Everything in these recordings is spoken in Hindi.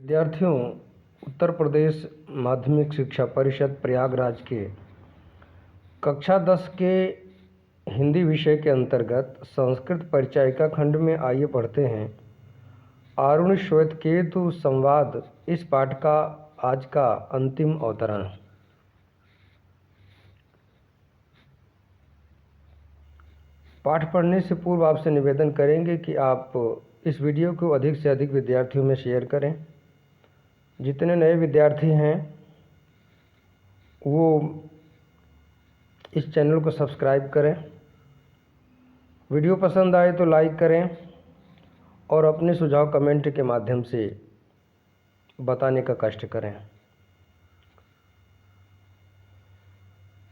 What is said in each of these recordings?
विद्यार्थियों, उत्तर प्रदेश माध्यमिक शिक्षा परिषद प्रयागराज के कक्षा 10 के हिंदी विषय के अंतर्गत संस्कृत परिचायिका खंड में आइए पढ़ते हैं आरुण श्वेतकेतु संवाद। इस पाठ का आज का अंतिम अवतरण। पाठ पढ़ने से पूर्व आपसे निवेदन करेंगे कि आप इस वीडियो को अधिक से अधिक विद्यार्थियों में शेयर करें। जितने नए विद्यार्थी हैं वो इस चैनल को सब्सक्राइब करें। वीडियो पसंद आए तो लाइक करें और अपने सुझाव कमेंट के माध्यम से बताने का कष्ट करें।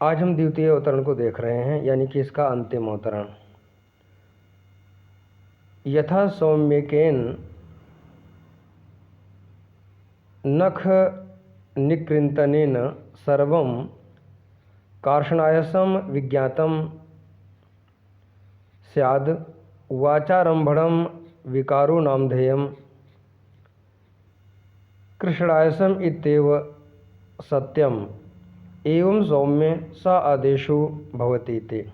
आज हम द्वितीय अवतरण को देख रहे हैं, यानी कि इसका अंतिम अवतरण। यथा सौम्यकेन नख निकृन्तनेन सर्वं कार्षणायसं विज्ञातं स्याद् वाचारम्भणं विकारो नामधेयं कृष्णायसम् इत्येव सत्यम् एवं सौम्ये स आदेशो भवति इति।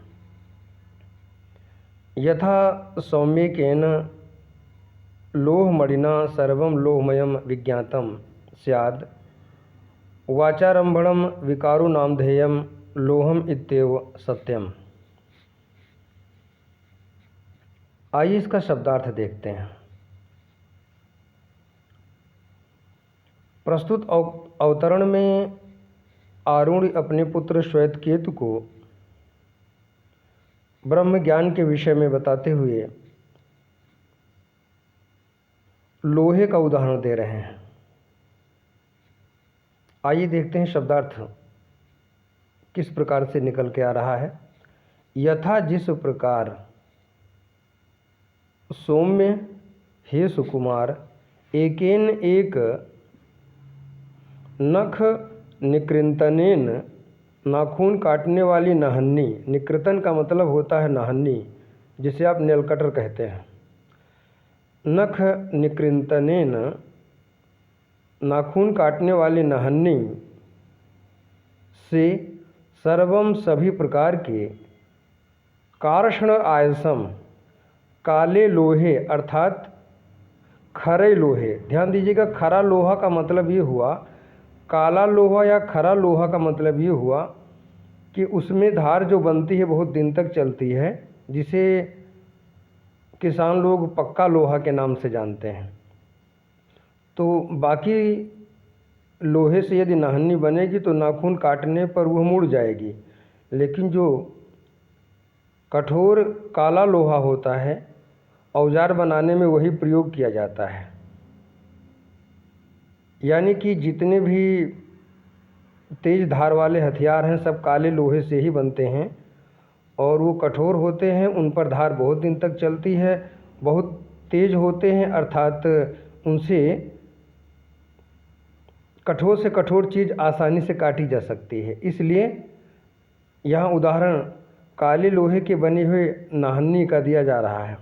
यथा सौम्यकेन लोहमणिना सर्वं लोहमयं विज्ञातं स्याद् वाचारम्भणं विकारो नामधेयं लोहम इत्येव सत्यम। आइए इसका शब्दार्थ देखते हैं। प्रस्तुत अवतरण में आरुण अपने पुत्र श्वेतकेतु को ब्रह्म ज्ञान के विषय में बताते हुए लोहे का उदाहरण दे रहे हैं। आइए देखते हैं शब्दार्थ किस प्रकार से निकल के आ रहा है। यथा जिस प्रकार, सौम्य हे सुकुमार, एकेन एक, नख निकृन्तनेन नाखून काटने वाली नहन्नी। निकृतन का मतलब होता है नहन्नी, जिसे आप नेल कटर कहते हैं। नख निकृन्तनेन नाखून काटने वाली नहन्नी से सर्वम सभी प्रकार के, कार्षण आयसम काले लोहे अर्थात खरे लोहे। ध्यान दीजिएगा, खरा लोहा का मतलब ये हुआ, काला लोहा या खरा लोहा का मतलब ये हुआ कि उसमें धार जो बनती है बहुत दिन तक चलती है, जिसे किसान लोग पक्का लोहा के नाम से जानते हैं। तो बाकी लोहे से यदि नाहन्नी बनेगी तो नाखून काटने पर वह मुड़ जाएगी, लेकिन जो कठोर काला लोहा होता है औजार बनाने में वही प्रयोग किया जाता है। यानी कि जितने भी तेज धार वाले हथियार हैं सब काले लोहे से ही बनते हैं और वो कठोर होते हैं, उन पर धार बहुत दिन तक चलती है, बहुत तेज होते हैं, अर्थात उनसे कठोर से कठोर चीज़ आसानी से काटी जा सकती है। इसलिए यहाँ उदाहरण काले लोहे के बने हुए नाहन्नी का दिया जा रहा है।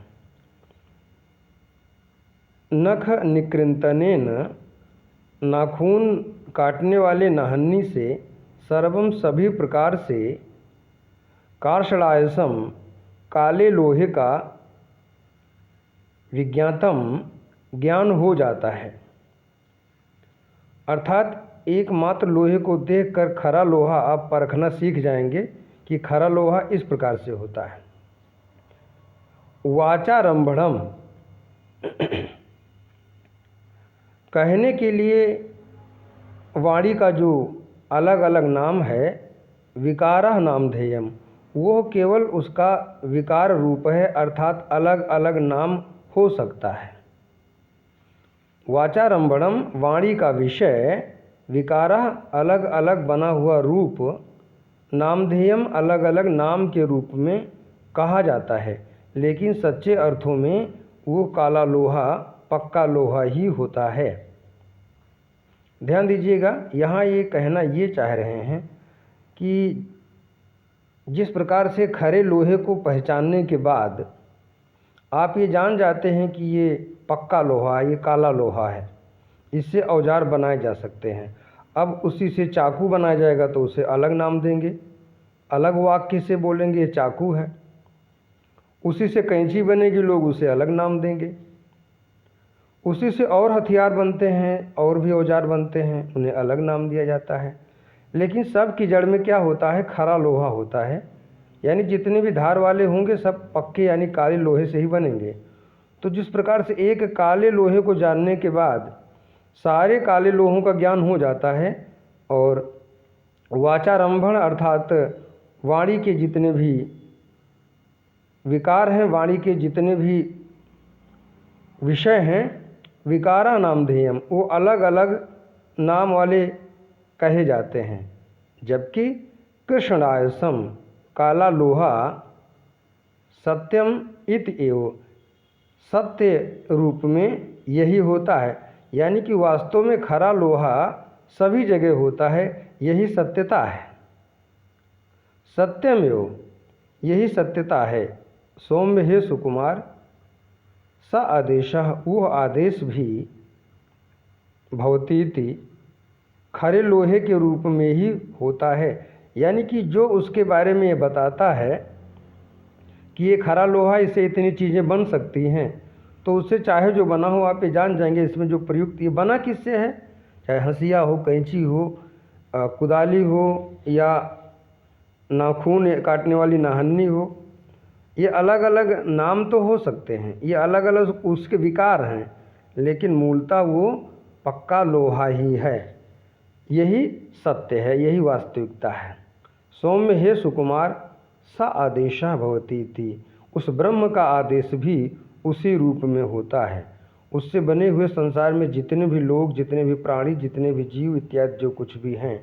नख निकृन्तनेन नाखून काटने वाले नाहन्नी से सर्वम सभी प्रकार से, कार्षणायसम काले लोहे का विज्ञातम ज्ञान हो जाता है। अर्थात एकमात्र लोहे को देखकर खरा लोहा आप परखना सीख जाएंगे कि खरा लोहा इस प्रकार से होता है। वाचारम्भणम कहने के लिए वाणी का जो अलग अलग नाम है, विकारः नामधेयम, वो केवल उसका विकार रूप है, अर्थात अलग अलग नाम हो सकता है। वाचारम्भणम वाणी का विषय, विकारः अलग अलग बना हुआ रूप, नामधेयम अलग अलग नाम के रूप में कहा जाता है, लेकिन सच्चे अर्थों में वो काला लोहा पक्का लोहा ही होता है। ध्यान दीजिएगा, यहाँ ये कहना ये चाह रहे हैं कि जिस प्रकार से खरे लोहे को पहचानने के बाद आप ये जान जाते हैं कि ये पक्का लोहा, ये काला लोहा है, इससे औजार बनाए जा सकते हैं। अब उसी से चाकू बनाया जाएगा तो उसे अलग नाम देंगे, अलग वाक्य से बोलेंगे ये चाकू है। उसी से कैंची बनेगी, लोग उसे अलग नाम देंगे। उसी से और हथियार बनते हैं, और भी औजार बनते हैं, उन्हें अलग नाम दिया जाता है। लेकिन सब की जड़ में क्या होता है? खरा लोहा होता है। यानी जितने भी धार वाले होंगे सब पक्के यानी काले लोहे से ही बनेंगे। तो जिस प्रकार से एक काले लोहे को जानने के बाद सारे काले लोहों का ज्ञान हो जाता है, और वाचारंभण अर्थात वाणी के जितने भी विकार हैं, वाणी के जितने भी विषय हैं, विकारा नामधेयम, वो अलग अलग नाम वाले कहे जाते हैं। जबकि कृष्णायसम काला लोहा सत्यम इत एव, सत्य रूप में यही होता है। यानी कि वास्तव में खरा लोहा सभी जगह होता है, यही सत्यता है। सत्यमेव, यही सत्यता है। सौम्य हे सुकुमार, स आदेशः, वह आदेश भी भवतीति, खरे लोहे के रूप में ही होता है। यानी कि जो उसके बारे में ये बताता है कि ये खरा लोहा, इससे इतनी चीज़ें बन सकती हैं, तो उससे चाहे जो बना हो आप ये जान जाएंगे इसमें जो प्रयुक्त ये बना किससे है। चाहे हंसिया हो, कैंची हो, कुदाली हो, या नाखून काटने वाली नाहन्नी हो, ये अलग अलग नाम तो हो सकते हैं, ये अलग अलग उसके विकार हैं, लेकिन मूलतः वो पक्का लोहा ही है। यही सत्य है, यही वास्तविकता है। सौम्य हे सुकुमार, स आदेशः भवतीति, उस ब्रह्म का आदेश भी उसी रूप में होता है। उससे बने हुए संसार में जितने भी लोग, जितने भी प्राणी, जितने भी जीव इत्यादि जो कुछ भी हैं,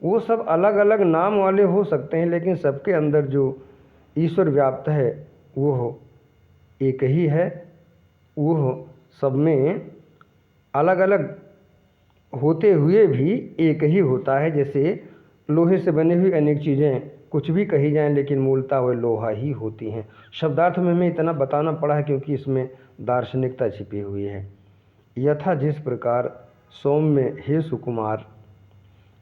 वो सब अलग अलग नाम वाले हो सकते हैं, लेकिन सबके अंदर जो ईश्वर व्याप्त है वो एक ही है। वो सब में अलग अलग होते हुए भी एक ही होता है। जैसे लोहे से बनी हुई अनेक चीज़ें कुछ भी कही जाएं, लेकिन मूलतः वह लोहा ही होती हैं। शब्दार्थ में हमें इतना बताना पड़ा है क्योंकि इसमें दार्शनिकता छिपी हुई है। यथा जिस प्रकार सौम्य हे सुकुमार,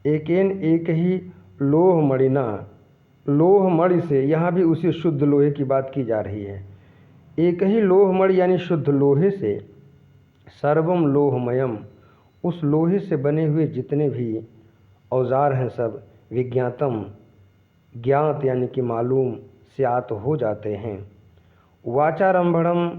एकेन एक ही लोह मणिना, लोह मणि से, यहाँ भी उसी शुद्ध लोहे की बात की जा रही है। एक ही लोह मणि यानी शुद्ध लोहे से, सर्वम लोहमयम, उस लोहे से बने हुए जितने भी औजार हैं सब विज्ञातम, ज्ञात यानी कि मालूम, स्यात हो जाते हैं। वाचारंभणम,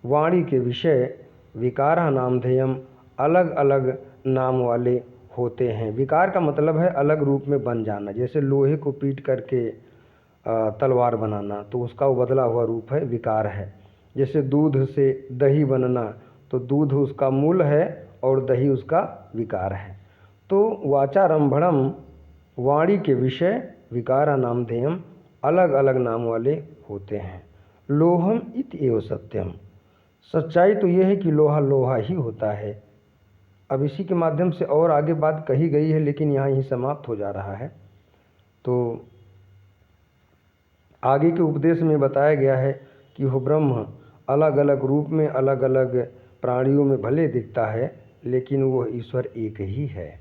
वाणी के विषय, विकारा नामधेयम, अलग अलग नाम वाले होते हैं। विकार का मतलब है अलग रूप में बन जाना। जैसे लोहे को पीट करके तलवार बनाना, तो उसका वो बदला हुआ रूप है, विकार है। जैसे दूध से दही बनना, तो दूध उसका मूल है और दही उसका विकार है। तो वाचारंभणम, वाणी के विषय, विकारा नामधेयम, अलग अलग नाम वाले होते हैं। लोहम इत एव सत्यम, सच्चाई तो यह है कि लोहा लोहा ही होता है। अब इसी के माध्यम से और आगे बात कही गई है, लेकिन यहाँ ही समाप्त हो जा रहा है। तो आगे के उपदेश में बताया गया है कि वह ब्रह्म अलग अलग रूप में, अलग अलग प्राणियों में भले दिखता है, लेकिन वह ईश्वर एक ही है।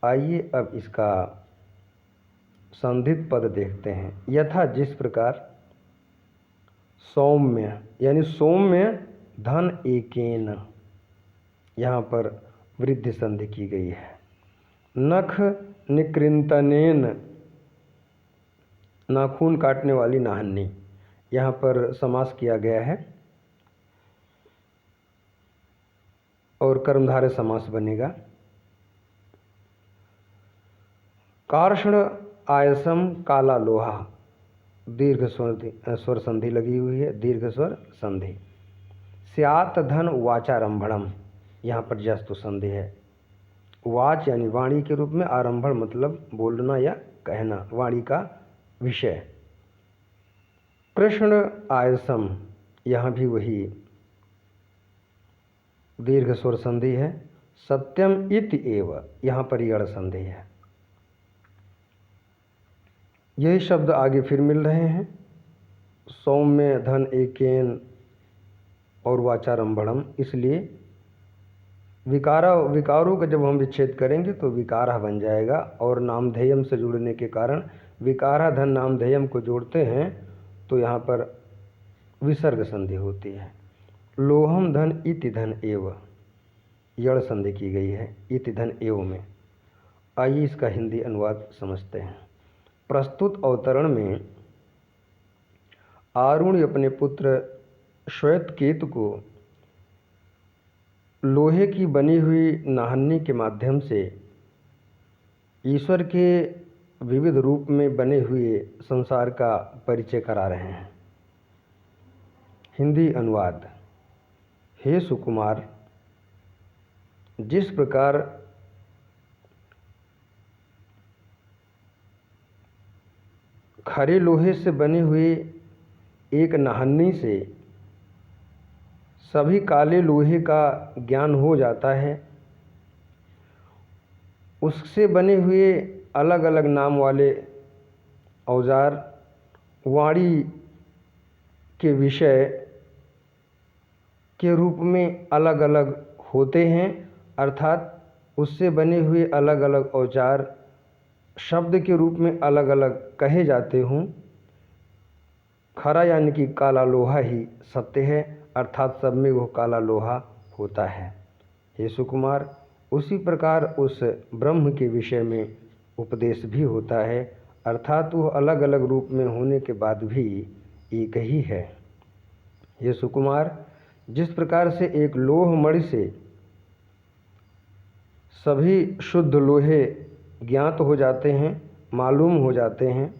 आइए अब इसका संधित पद देखते हैं। यथा जिस प्रकार सौम्य यानी सौम्य धन एकेन, यहाँ पर वृद्धि संधि की गई है। नख निकृंतनेन, नाखून काटने वाली नाहन्नी, यहाँ पर समास किया गया है और कर्मधारय समास बनेगा। कार्षण आयसम काला लोहा, दीर्घ स्वर संधि लगी हुई है, दीर्घ स्वर संधि। स्यात धन वाचारंभणम, यहाँ पर जस्तु संधि है। वाच यानी वाणी के रूप में, आरंभण मतलब बोलना या कहना, वाणी का विषय। कृष्ण आयसम, यहाँ भी वही दीर्घ स्वर संधि है। सत्यम इति एव, यहाँ पर यड़ संधि है। यही शब्द आगे फिर मिल रहे हैं, सौम्य धन एकेन और वाचारंभणम, इसलिए विकारों का जब हम विच्छेद करेंगे तो विकारः बन जाएगा, और नामधेयम से जुड़ने के कारण विकारः धन नामधेयम को जोड़ते हैं तो यहाँ पर विसर्ग संधि होती है। लोहम धन इति धन एव, यड़ संधि की गई है इति धन एव में। आइए इसका हिंदी अनुवाद समझते हैं। प्रस्तुत अवतरण में आरुणि अपने पुत्र श्वेतकेतु को लोहे की बनी हुई नाहन्नी के माध्यम से ईश्वर के विविध रूप में बने हुए संसार का परिचय करा रहे हैं। हिंदी अनुवाद। हे सुकुमार, जिस प्रकार खरे लोहे से बनी हुई एक नाहन्नी से सभी काले लोहे का ज्ञान हो जाता है, उससे बने हुए अलग अलग नाम वाले औजार वाणी के विषय के रूप में अलग अलग होते हैं, अर्थात उससे बने हुए अलग अलग औजार शब्द के रूप में अलग अलग कहे जाते हों। खरा यानी कि काला लोहा ही सत्य है, अर्थात सब में वो काला लोहा होता है। हे सुकुमार, उसी प्रकार उस ब्रह्म के विषय में उपदेश भी होता है, अर्थात वो अलग अलग रूप में होने के बाद भी एक ही है। हे सुकुमार, जिस प्रकार से एक लोह मणि से सभी शुद्ध लोहे ज्ञात हो जाते हैं, मालूम हो जाते हैं,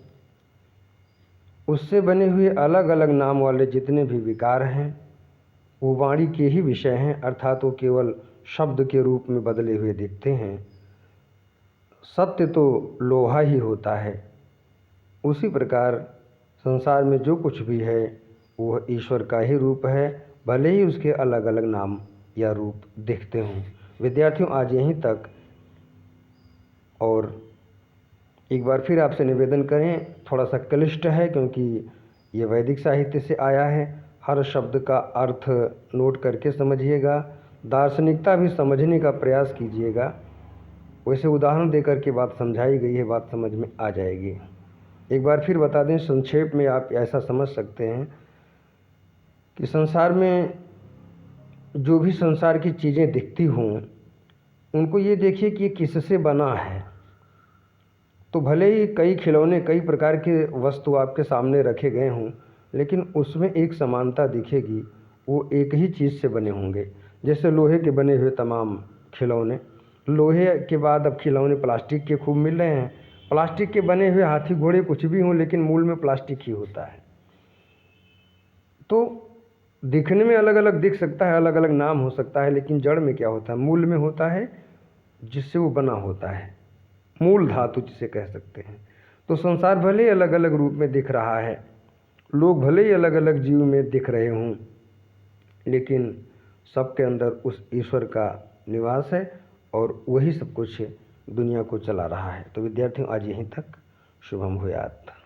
उससे बने हुए अलग अलग नाम वाले जितने भी विकार हैं वो वाणी के ही विषय हैं, अर्थात वो केवल शब्द के रूप में बदले हुए दिखते हैं। सत्य तो लोहा ही होता है। उसी प्रकार संसार में जो कुछ भी है वो ईश्वर का ही रूप है, भले ही उसके अलग अलग नाम या रूप दिखते हों। विद्यार्थियों, आज यहीं तक, और एक बार फिर आपसे निवेदन करें, थोड़ा सा क्लिष्ट है क्योंकि ये वैदिक साहित्य से आया है। हर शब्द का अर्थ नोट करके समझिएगा, दार्शनिकता भी समझने का प्रयास कीजिएगा। वैसे उदाहरण देकर के बात समझाई गई है, बात समझ में आ जाएगी। एक बार फिर बता दें, संक्षेप में आप ऐसा समझ सकते हैं कि संसार में जो भी संसार की चीज़ें दिखती हों, उनको ये देखिए कि ये किससे बना है। तो भले ही कई खिलौने, कई प्रकार के वस्तु आपके सामने रखे गए हों, लेकिन उसमें एक समानता दिखेगी, वो एक ही चीज़ से बने होंगे। जैसे लोहे के बने हुए तमाम खिलौने, लोहे के बाद अब खिलौने प्लास्टिक के खूब मिल रहे हैं। प्लास्टिक के बने हुए हाथी घोड़े कुछ भी हों, लेकिन मूल में प्लास्टिक ही होता है। तो दिखने में अलग अलग दिख सकता है, अलग अलग नाम हो सकता है, लेकिन जड़ में क्या होता है, मूल में होता है जिससे वो बना होता है, मूल धातु जिसे कह सकते हैं। तो संसार भले ही अलग अलग रूप में दिख रहा है, लोग भले ही अलग अलग जीव में दिख रहे हों, लेकिन सबके अंदर उस ईश्वर का निवास है और वही सब कुछ दुनिया को चला रहा है। तो विद्यार्थियों, आज यहीं तक। शुभम भूयात्।